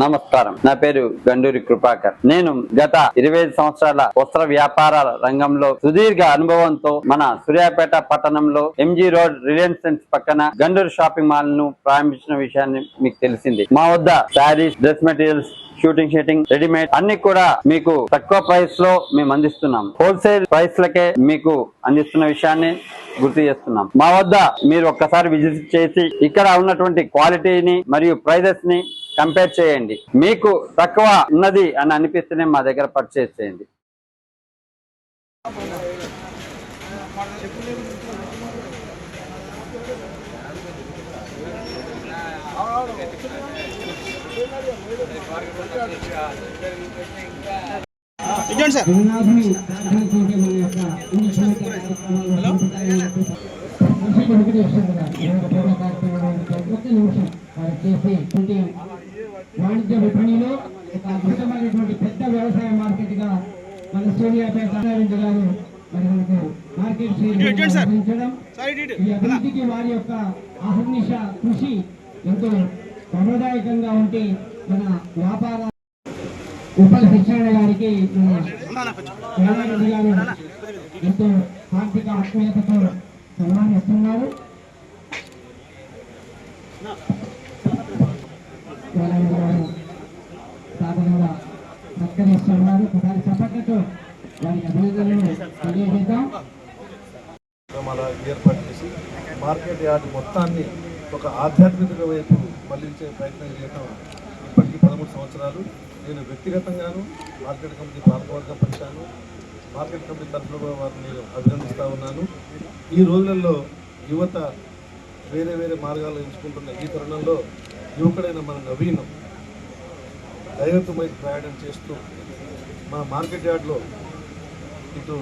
నమస్కారం. నా పేరు గండూరి కృపాకర్. నేను గత 25 సంవత్సరాల వస్త్ర వ్యాపారాల రంగంలో సుదీర్ఘ అనుభవంతో మన సూర్యాపేట పట్టణంలో ఎంజీ రోడ్ రిలయన్స్ ట్రెండ్స్ పక్కన గండూరి షాపింగ్ మాల్ ను ప్రారంభించిన విషయాన్ని మీకు తెలిసింది. మా వద్ద saris, dress materials, shooting, readymade అన్ని కూడా మీకు తక్కువ ప్రైస్ లో మేము అందిస్తున్నాం. హోల్సేల్ ప్రైస్ లకే మీకు అందిస్తున్న విషయాన్ని గుర్తు చేస్తున్నాం. మా వద్ద మీరు ఒక్కసారి విజిట్ చేసి ఇక్కడ ఉన్నటువంటి క్వాలిటీని మరియు ప్రైజెస్ ని కంపేర్ చేయండి. మీకు తక్కువ ఉన్నది అని అనిపిస్తేనే మా దగ్గర పర్చేస్ చేయండి. వాణిజ్య విపణిలో ఒక అద్భుతమైనటువంటి పెద్ద వ్యవసాయ మార్కెట్ గా మన సూర్యాపేట జిల్లాలో మరి మనకు మార్కెట్ ఈ అభివృద్ధికి వారి యొక్క అహర్నిశ కృషి ఎంతో ప్రమోదాయకంగా ఉంటే మన వ్యాపార ఉపల శిక్షణ గారికి గారు ఎంతో ఆర్థిక ఆత్మీయతతో సన్మానిస్తున్నారు. సాధారణంగా సత్కరిస్తున్నారు. ఒకసారి చప్పట్లతో వారి అభినందనలు తెలియజేద్దాం. ఏర్పాటు చేసి మార్కెట్ యార్డ్ మొత్తాన్ని ఒక ఆధ్యాత్మిక వైపు మళ్లించే ప్రయత్నం చేయడం ఇప్పటికీ 13 సంవత్సరాలు. నేను వ్యక్తిగతంగాను మార్కెట్ కమిటీ పాలకవర్గం పరిచాను. మార్కెట్ కమిటీ తరఫున వారిని నేను అభినందిస్తూ ఉన్నాను. ఈ రోజులలో యువత వేరే వేరే మార్గాలు ఎంచుకుంటున్న ఈ తరుణంలో యువకుడైన మన నవీనం దైవత్వమై ప్రయాణం చేస్తూ మన మార్కెట్ యార్డ్లో ఇటు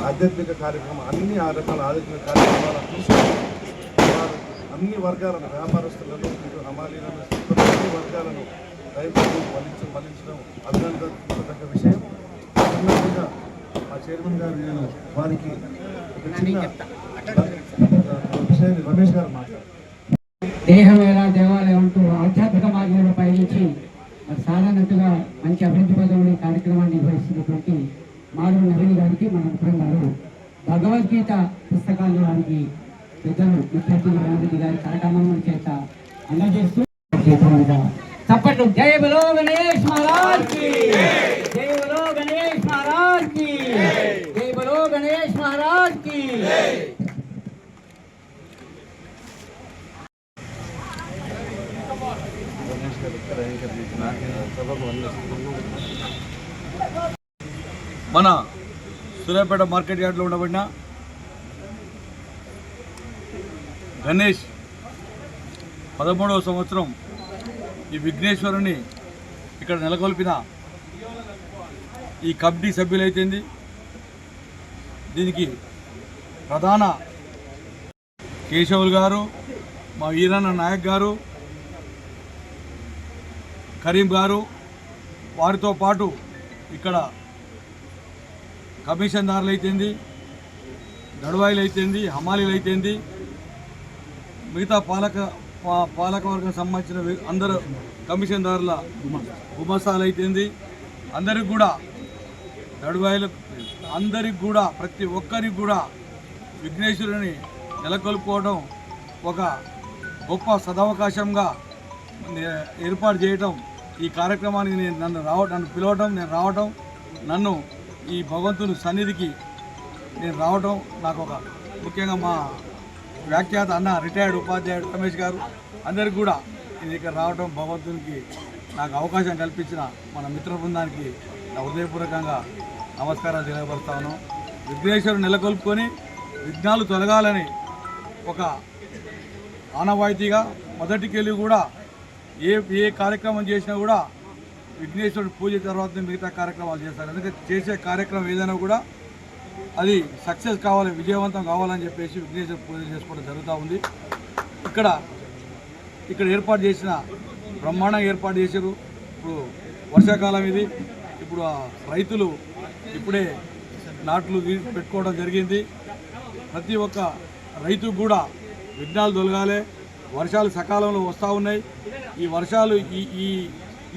ఆధ్యాత్మిక కార్యక్రమం అన్ని రకాల ఆధ్యాత్మిక కార్యక్రమాలను చూసి అన్ని వర్గాలను, వ్యాపారస్తులను, ఇటు హమాలీలను, అన్ని వర్గాలను దైవత్వం మళ్లించడం అభినందనదగ్గ విషయం. అభినందనగా మా చైర్మన్ గారు నేను వారికి విషయాన్ని రమేష్ గారు మాట్లాడారు. దేహమేళ దేవాలయం అంటూ ఆధ్యాత్మిక మార్గంలో పయనించి సాధారణంగా మంచి అభివృద్ధి పదవులు కార్యక్రమాన్ని నిర్వహిస్తున్నటువంటి మాధవ నవీన్ గారికి మన మిత్రం గారు భగవద్గీత పుస్తకాన్ని వారికి పెద్దలు విద్యార్థులు గారి కార్యక్రమం చేత అందజేస్తూ చప్పట్లు. జై బలో గణేష్ మహారాజ్ కి, జై బలో గణేష్ మహారాజ్ కి, జై బలో గణేష్ మహారాజ్ కి. మన సూర్యాపేట మార్కెట్ యార్డ్లో ఉండబడిన గణేష్ 13వ సంవత్సరం ఈ విఘ్నేశ్వరుని ఇక్కడ నెలకొల్పిన ఈ కమిటీ సభ్యులైతేంది, దీనికి ప్రధాన కేశవులు గారు, మా వీరన్న నాయక్ గారు, కరీం గారు, వారితో పాటు ఇక్కడ కమిషన్దారులు అయితేంది, గడవాయిలు అయితేంది, హమాలీలు అయితేంది, మిగతా పాలకవర్గం సంబంధించిన అందరు కమిషన్దారుల గుమసాలు అయితేంది, అందరికి కూడా గడవాయిలు అందరికి కూడా ప్రతి ఒక్కరికి కూడా విఘ్నేశ్వరుని నెలకొల్పుకోవడం ఒక గొప్ప సదవకాశంగా ఏర్పాటు చేయటం, ఈ కార్యక్రమానికి నన్ను పిలవటం, నేను రావటం, నన్ను ఈ భగవంతుని సన్నిధికి నేను రావటం నాకు ఒక ముఖ్యంగా మా వ్యాఖ్యాత అన్న రిటైర్డ్ ఉపాధ్యాయుడు రమేష్ గారు అందరికి కూడా నేను ఇక్కడ రావటం, భగవంతునికి నాకు అవకాశం కల్పించిన మన మిత్ర బృందానికి నా హృదయపూర్వకంగా నమస్కారాలు తెలియపరుస్తాను. విఘ్నేశ్వరుడు నెలకొల్పుకొని విఘ్నాలు తొలగాలని ఒక ఆనవాయితీగా మొదటికెళ్ళి కూడా ఏ కార్యక్రమం చేసినా కూడా విఘ్నేశ్వరుడు పూజ తర్వాత మిగతా కార్యక్రమాలు చేస్తారు. ఎందుకంటే చేసే కార్యక్రమం ఏదైనా కూడా అది సక్సెస్ కావాలి, విజయవంతం కావాలని చెప్పేసి విఘ్నేశ్వర పూజ చేసుకోవడం జరుగుతూ ఉంది. ఇక్కడ ఏర్పాటు చేసిన బ్రహ్మాండంగా ఏర్పాటు చేశారు. ఇప్పుడు వర్షాకాలం ఇది, ఇప్పుడు రైతులు ఇప్పుడే నాట్లు పెట్టుకోవడం జరిగింది. ప్రతి ఒక్క రైతుకు కూడా విఘ్నాలు తొలగాలి, వర్షాలు సకాలంలో వస్తూ ఉన్నాయి. ఈ వర్షాలు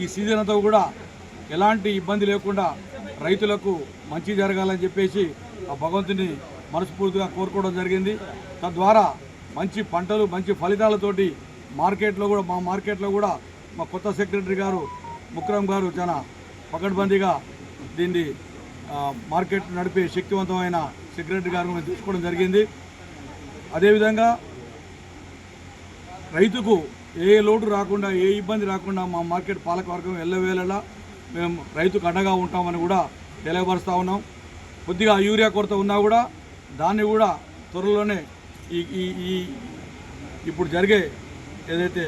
ఈ సీజన్ అంతా కూడా ఎలాంటి ఇబ్బంది లేకుండా రైతులకు మంచి జరగాలని చెప్పేసి ఆ భగవంతుని మనస్ఫూర్తిగా కోరుకోవడం జరిగింది. తద్వారా మంచి పంటలు మంచి ఫలితాలతోటి మా మార్కెట్లో కూడా మా కొత్త సెక్రటరీ గారు ముక్రమ్ గారు చాలా పకడ్బందీగా దీన్ని మార్కెట్ నడిపే శక్తివంతమైన సెక్రటరీ గారు మేము తీసుకోవడం జరిగింది. అదేవిధంగా రైతుకు ఏ లోటు రాకుండా ఏ ఇబ్బంది రాకుండా మా మార్కెట్ పాలకవర్గం ఎల్లవేళలా మేము రైతుకు అండగా ఉంటామని కూడా తెలియపరుస్తూ ఉన్నాం. కొద్దిగా యూరియా కొరత ఉన్నా కూడా దాన్ని కూడా త్వరలోనే ఈ ఇప్పుడు జరిగే ఏదైతే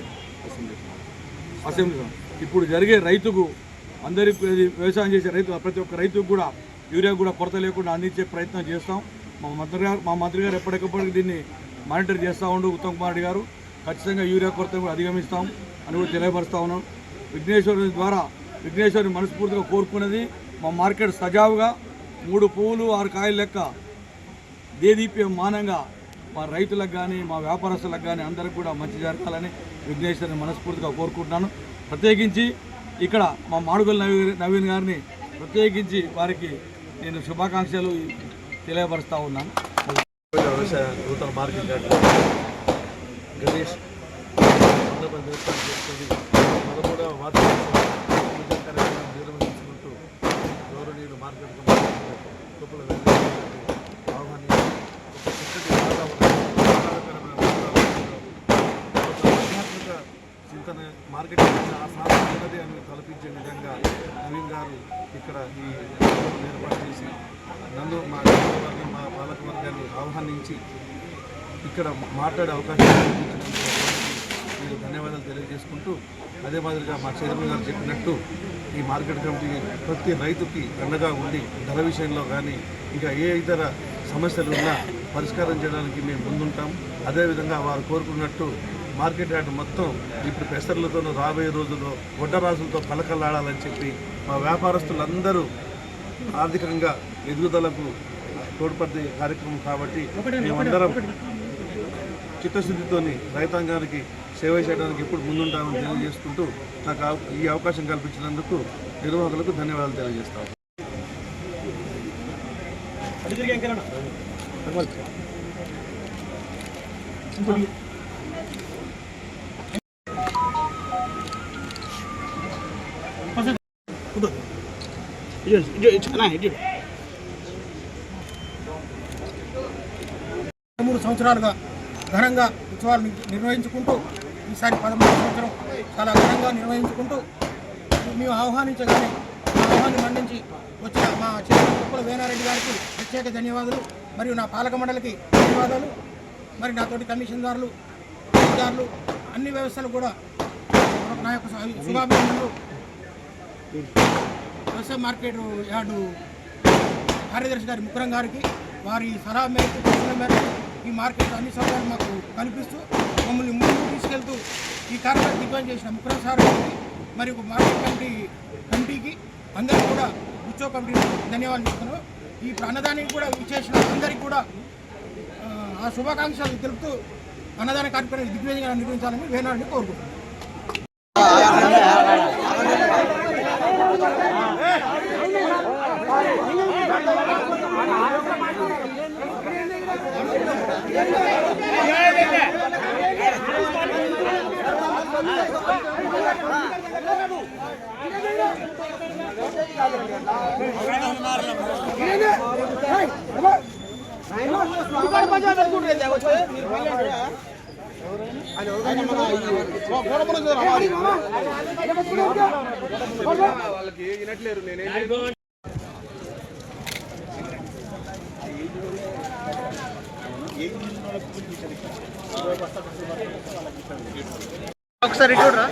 అసెంబ్లీ ఇప్పుడు జరిగే రైతుకు అందరికీ వ్యవసాయం చేసే రైతు ప్రతి ఒక్క రైతుకు కూడా యూరియా కూడా కొరత లేకుండా అందించే ప్రయత్నం చేస్తాం. మా మంత్రి గారు ఎప్పటికప్పటికి దీన్ని మానిటర్ చేస్తూ ఉండు ఉత్తమ్ కుమార్ రెడ్డి గారు ఖచ్చితంగా యూరియా కొరత కూడా అధిగమిస్తాం అని కూడా తెలియపరుస్తూ ఉన్నాం. విఘ్నేశ్వరుని ద్వారా విఘ్నేశ్వరుని మనస్ఫూర్తిగా కోరుకున్నది మా మార్కెట్ సజావుగా 3 పువ్వులు 6 కాయలు లెక్క దేదీప్యమానంగా మా రైతులకు కానీ మా వ్యాపారస్తులకు కానీ అందరికి కూడా మంచి జరగాలని విఘ్నేశ్వరుని మనస్ఫూర్తిగా కోరుకుంటున్నాను. ప్రత్యేకించి ఇక్కడ మా మాడుగుల నవీన్ గారిని ప్రత్యేకించి వారికి నేను శుభాకాంక్షలు తెలియపరుస్తూ ఉన్నాను. వ్యవసాయ నూతన మార్కెట్ యార్డ్ గణేష్ చేసుకొని 13వ వార్షికోత్సవ పూజా కార్యక్రమాన్ని నిర్వహించుకుంటూ గౌరవనీయులు మార్కెట్ కుప్పల ఆహ్వానించి ఒక చక్కటి ఆధ్యాత్మిక చింతన మార్కెట్ సాధించినది అని కల్పించే విధంగా నవీన్ గారు ఇక్కడ ఈ ఏర్పాటు చేసి నన్ను మా పాలకవర్గాన్ని ఆహ్వానించి ఇక్కడ మాట్లాడే అవకాశం కల్పించినందుకు మీరు ధన్యవాదాలు తెలియజేసుకుంటూ అదే మాదిరిగా మా చైర్మన్ గారు చెప్పినట్టు ఈ మార్కెట్ కమిటీ ప్రతి రైతుకి అండగా ఉండి ధర విషయంలో కానీ ఇంకా ఏ ఇతర సమస్యలు ఉన్నా పరిష్కారం చేయడానికి మేము ముందుంటాం. అదేవిధంగా వారు కోరుకున్నట్టు మార్కెట్ యార్డ్ మొత్తం ఇప్పుడు పెసర్లతో రాబోయే రోజుల్లో గొడ్డరాజులతో కలకలాడాలని చెప్పి మా వ్యాపారస్తులందరూ ఆర్థికంగా ఎదుగుదలకు తోడ్పడే కార్యక్రమం కాబట్టి మేమందరం చిత్తశుద్ధితోని రైతాంగానికి సేవ చేయడానికి ఎప్పుడు ముందుంటామని తెలియజేసుకుంటూ నాకు ఈ అవకాశం కల్పించినందుకు నిర్వాహకులకు ధన్యవాదాలు తెలియజేస్తాను. మూడు సంవత్సరాలుగా ఘనంగా ఉత్సవాలు నిర్వహించుకుంటూ ఈసారి 13వ సంవత్సరం చాలా ఘనంగా నిర్వహించుకుంటూ మేము ఆహ్వానించగానే ఆహ్వాన్ని మన్నించి వచ్చిన మా చైర్మన్ కుప్పల వేనారెడ్డి గారికి ప్రత్యేక ధన్యవాదాలు మరియు నా పాలక మండలికి ధన్యవాదాలు. మరి నాతోటి కమిషన్దారులు అధికారులు అన్ని వ్యవస్థలు కూడా నా యొక్క శుభాభినందనలు. వ్యవసాయ మార్కెట్ యార్డు కార్యదర్శి గారి ముక్రం గారికి వారి సలహా మేరకు సూచన మేరకు ఈ మార్కెట్ అన్ని సౌకర్యాలు మాకు కల్పిస్తూ మమ్మల్ని ముందుకు తీసుకెళ్తూ ఈ కార్యక్రమం దిగ్విజయం చేసిన ముక్రం సార్ గారికి మరియు మార్కెట్ కమిటీకి అందరికీ కూడా ఉత్సవ కమిటీకి ధన్యవాదాలు చెప్తున్నాను. ఈ అన్నదానికి కూడా విచ్చేసిన అందరికీ కూడా ఆ శుభాకాంక్షలు తెలుపుతూ అన్నదాన కార్యక్రమం దిగ్విజయంగా నిర్వహించాలని వేనాడిని కోరుకుంటున్నాను. వాళ్ళకి వినట్లేరు నేనే ఒకసారి చూడరా